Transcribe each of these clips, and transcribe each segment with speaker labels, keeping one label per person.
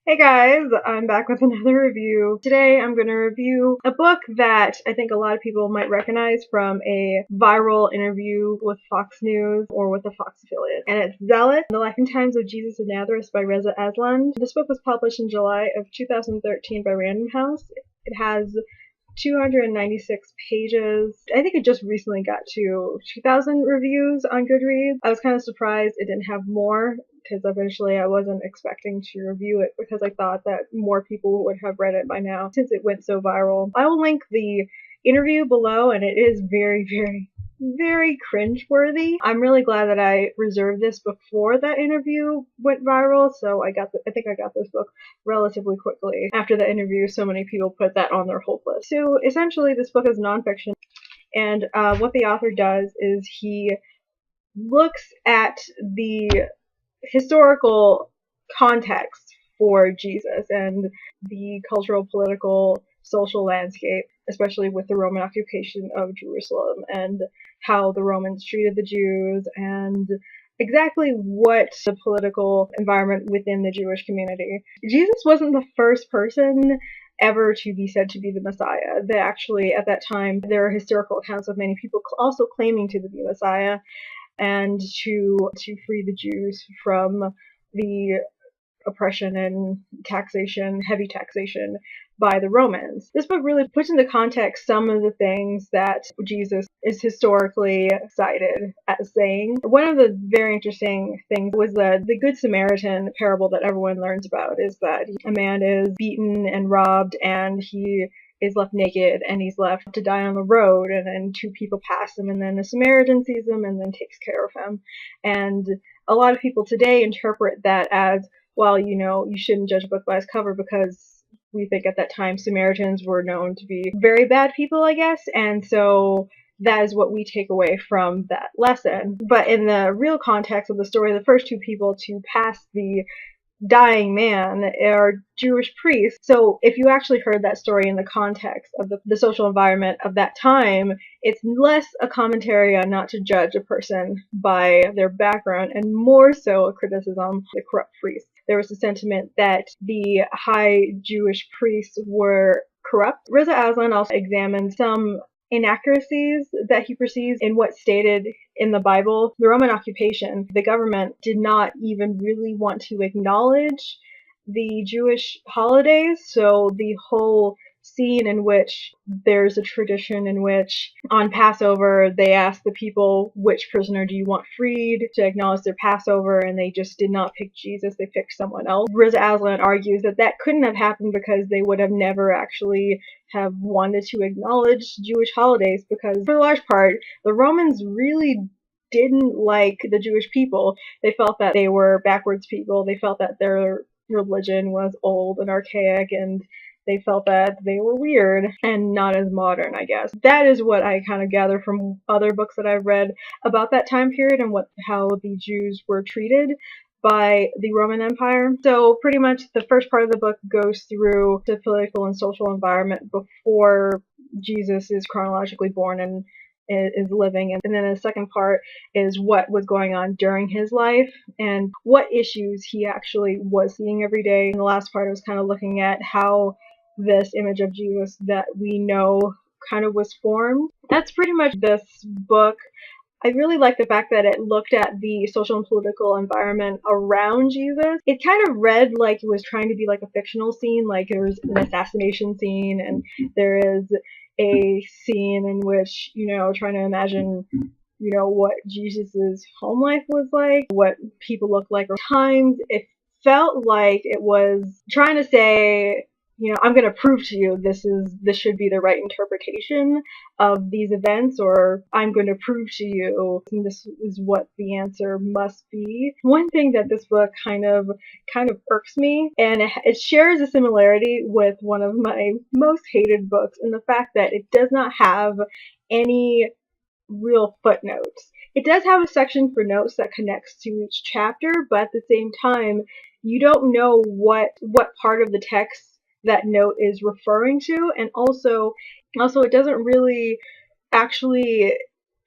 Speaker 1: Hey guys, I'm back with another review. Today I'm going to review a book that I think a lot of people might recognize from a viral interview with Fox News or with a Fox affiliate. And it's Zealot, The Life and Times of Jesus of Nazareth by Reza Aslan. This book was published in July of 2013 by Random House. It has 296 pages. I think it just recently got to 2,000 reviews on Goodreads. I was kind of surprised it didn't have more, because eventually I wasn't expecting to review it because I thought that more people would have read it by now since it went so viral. I will link the interview below, and it is very cringeworthy. I'm really glad that I reserved this before that interview went viral, so I think I got this book relatively quickly. After the interview, so many people put that on their hope list. So essentially this book is nonfiction, and what the author does is he looks at the historical context for Jesus and the cultural, political, social landscape, especially with the Roman occupation of Jerusalem and how the Romans treated the Jews and exactly what the political environment within the Jewish community. Jesus wasn't the first person ever to be said to be the Messiah. That actually, at that time, there are historical accounts of many people also claiming to be the Messiah and to free the Jews from the oppression and taxation, heavy taxation by the Romans. This book really puts into context some of the things that Jesus is historically cited as saying. One of the very interesting things was the Good Samaritan parable that everyone learns about is that a man is beaten and robbed and he is left naked and he's left to die on the road, and then two people pass him and then a Samaritan sees him and then takes care of him. And a lot of people today interpret that as, well, you shouldn't judge a book by its cover, because we think at that time Samaritans were known to be very bad people, I guess, and so that is what we take away from that lesson. But in the real context of the story, the first two people to pass the dying man are Jewish priests. So if you actually heard that story in the context of the social environment of that time, it's less a commentary on not to judge a person by their background and more so a criticism of the corrupt priests. There was a sentiment that the high Jewish priests were corrupt. Reza Aslan also examined some inaccuracies that he perceives in what's stated in the Bible. The Roman occupation, the government did not even really want to acknowledge the Jewish holidays, so the whole scene in which there's a tradition in which on Passover they ask the people, which prisoner do you want freed, to acknowledge their Passover, and they just did not pick Jesus, they picked someone else. Reza Aslan argues that that couldn't have happened because they would have never actually have wanted to acknowledge Jewish holidays, because for the large part the Romans really didn't like the Jewish people. They felt that they were backwards people, they felt that their religion was old and archaic, and they felt that they were weird and not as modern, I guess. That is what I kind of gather from other books that I've read about that time period and how the Jews were treated by the Roman Empire. So pretty much the first part of the book goes through the political and social environment before Jesus is chronologically born and is living, and then the second part is what was going on during his life and what issues he actually was seeing every day. And the last part was kind of looking at how this image of Jesus that we know kind of was formed. That's pretty much this book. I really like the fact that it looked at the social and political environment around Jesus. It kind of read like it was trying to be like a fictional scene, like there's an assassination scene and there is a scene in which, trying to imagine, what Jesus's home life was like, what people looked like. At times it felt like it was trying to say, I'm going to prove to you this should be the right interpretation of these events, or I'm going to prove to you this is what the answer must be. One thing that this book kind of irks me, and it shares a similarity with one of my most hated books, in the fact that it does not have any real footnotes. It does have a section for notes that connects to each chapter, but at the same time, you don't know what part of the text that note is referring to, and also it doesn't really actually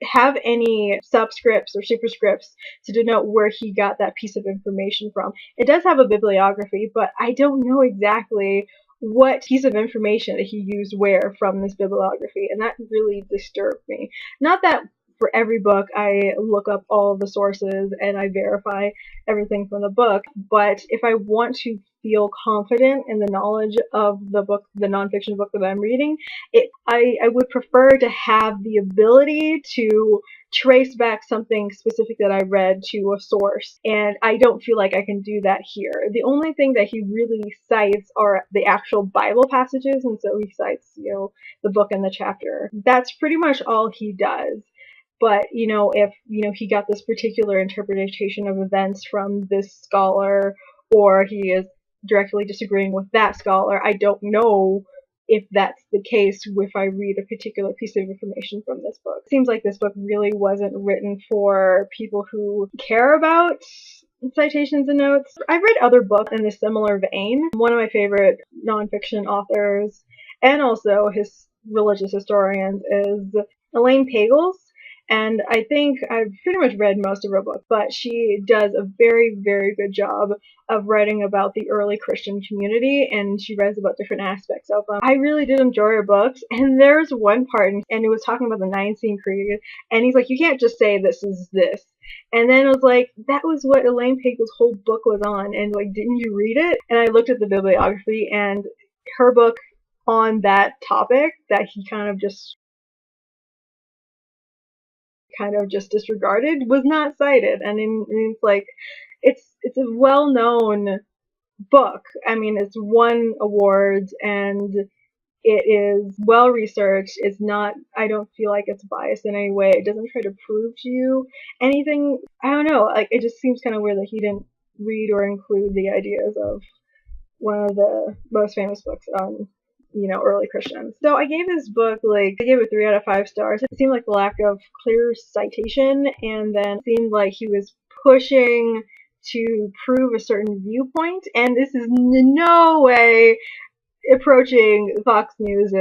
Speaker 1: have any subscripts or superscripts to denote where he got that piece of information from. It does have a bibliography, but I don't know exactly what piece of information that he used where from this bibliography, and that really disturbed me. Not that for every book I look up all of the sources and I verify everything from the book, but if I want to feel confident in the knowledge of the book, the nonfiction book that I'm reading, I would prefer to have the ability to trace back something specific that I read to a source, and I don't feel like I can do that here. The only thing that he really cites are the actual Bible passages, and so he cites, the book and the chapter. That's pretty much all he does. But, if, he got this particular interpretation of events from this scholar, or he is directly disagreeing with that scholar, I don't know if that's the case if I read a particular piece of information from this book. It seems like this book really wasn't written for people who care about citations and notes. I've read other books in a similar vein. One of my favorite nonfiction authors, and also his religious historians, is Elaine Pagels. And I think I've pretty much read most of her books, but she does a very, very good job of writing about the early Christian community, and she writes about different aspects of them. I really did enjoy her books, and there's one part, and it was talking about the Nicene Creed, and he's like, you can't just say this is this. And then it was like, that was what Elaine Pagels' whole book was on, and like, didn't you read it? And I looked at the bibliography, and her book on that topic that he kind of just disregarded was not cited. And it's like, it's a well-known book. I mean, it's won awards and it is well researched. It's not, I don't feel like it's biased in any way. It doesn't try to prove to you anything. I don't know, like, it just seems kind of weird that he didn't read or include the ideas of one of the most famous books on early Christians. So I gave this book, I gave it 3 out of 5 stars. It seemed like the lack of clear citation, and then it seemed like he was pushing to prove a certain viewpoint, and this is in no way approaching Fox News'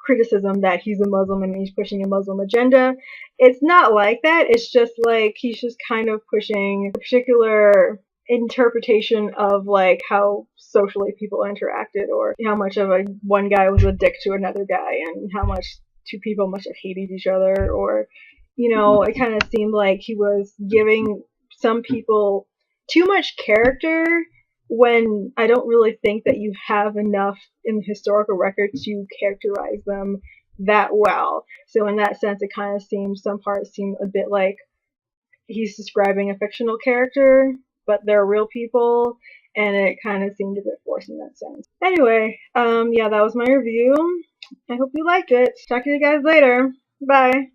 Speaker 1: criticism that he's a Muslim and he's pushing a Muslim agenda. It's not like that. It's just like he's just kind of pushing a particular interpretation of how socially people interacted, or how much of one guy was a dick to another guy, and how much two people must have hated each other, or it kind of seemed like he was giving some people too much character when I don't really think that you have enough in the historical record to characterize them that well. So in that sense, it kind of seems, some parts seem a bit like he's describing a fictional character, but they're real people, and it kind of seemed a bit forced in that sense. Anyway, yeah, that was my review. I hope you liked it. Talk to you guys later. Bye.